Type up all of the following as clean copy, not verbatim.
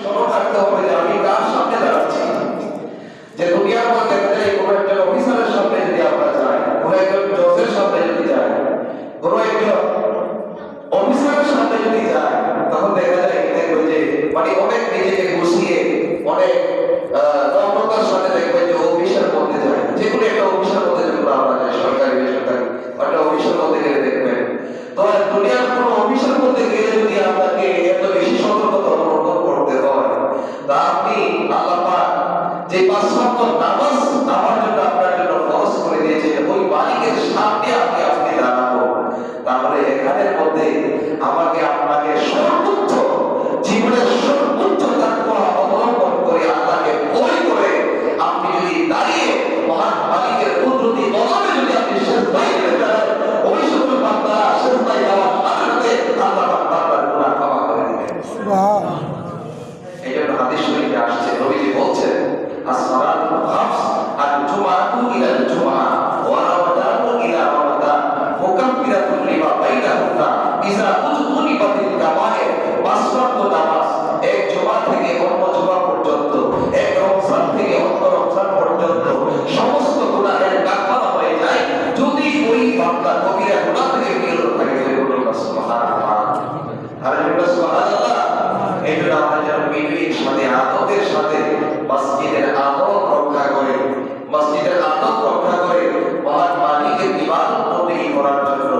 স্মরণ রাখতে হবে যে আমি কার সামনে দাঁড়াচ্ছি। যে দুনিয়ার মধ্যে দেখা যায় কোনো একজন অফিসারের সামনে যদি আমরা যাই, কোনো একজন জজের সামনে যদি যাই, কোনো একজন অফিসারের সামনে যদি যাই, তখন দেখা যায় দেখবে যে মানে অনেক নিজেকে গুছিয়ে অনেক নম্রতার সাথে দেখবে যে অফিসের মধ্যে যায়। যে কোনো একটা অফিসের মধ্যে যখন আমরা যাই, সরকারি বেসরকারি একটা অফিসের মধ্যে গেলে দেখবেন, তো দুনিয়ার কোনো অফিসের মধ্যে গেলে যদি আপনাকে এত বেশি সতর্কতা অবলম্বন করতে হয়, তা আপনি আল্লাহ পাক যে পাঁচ ওয়াক্ত নামাজ আমার জন্য আপনার জন্য ফরজ করে দিয়েছে, ওই মালিকের সামনে আপনি দাঁড়াবো, তাহলে এখানের মধ্যে আমাকে আপনাকে সর্বোচ্চ জীবনের সর্বোচ্চ তাকওয়া অবলম্বন করে আল্লাহকে ভয় করে আপনি যদি দাঁড়িয়ে মহান মালিকের কুদরতি কদমে যদি আপনি সেজদায় করে দাঁড়ান, ওই সকল বান্দারা সেজদায় যাওয়ার সাথে সাথে আল্লাহ পাক তার গুনাহ ক্ষমা করে দিবেন। সুবহানাল্লাহ। এই জন্য হাদিস শরীফে আসছে, নবীজি বলছেন as-salatu khams al-jum'atu ila al-jum'ah wa ramadanu ila ramadan mukaffiratun lima bainahunna idza ujtunibatil kaba'ir। পাঁচ ওয়াক্ত নামাজ এক জুমা থেকে অন্য জুমা পর্যন্ত, এক রমজান থেকে অন্য রমজান পর্যন্ত সমস্ত গুনাহের কাফারা হয়ে যায় যদি ওই বান্দা কবিরা গুনাহ থেকে বিরত থাকে। সুবহানাল্লাহ, আলহামদুলিল্লাহ, সুবহানাল্লাহ। এই জন্য আমরা যেন বিনয়ের সাথে আদবের সাথে মসজিদের আদব রক্ষা করে, মসজিদের আদব রক্ষা করে মহান মালিকের ইবাদত বন্দেগী করার জন্য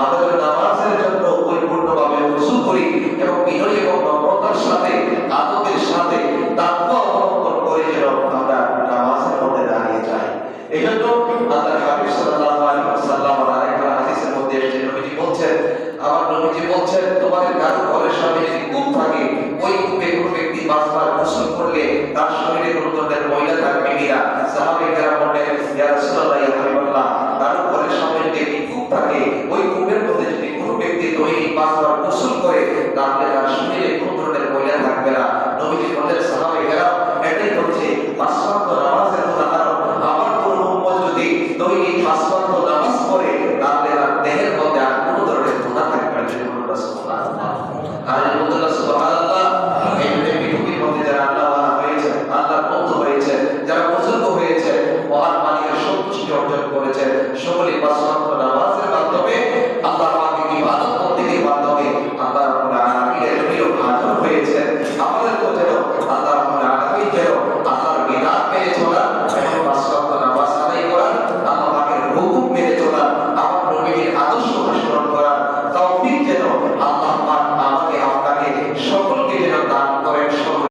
আমরা নামাজের জন্য পরিপূর্ণভাবে ওযু করি এবং বিনয় এবং নম্রতার সাথে আদবের সাথে তাকওয়া অবলম্বন করে যেন আমরা নামাজের মধ্যে দাঁড়িয়ে যাই। এই জন্য আল্লাহর হাবিব সাল্লাল্লাহু আলাইহি ওয়াসাল্লাম আরেকটা হাদিসের মধ্যে এসেছে, নবীজি বলছেন, আমার নবীজি বলছেন, তোমাদের কারো ঘরের সামনে যদি কূপ থাকে, ওই কূপে কোনো ব্যক্তি 5 বার গোসল করলে তার শরীরে কোনো ধরনের ময়লা থাকবে কিনা? সাহাবায়ে কেরাম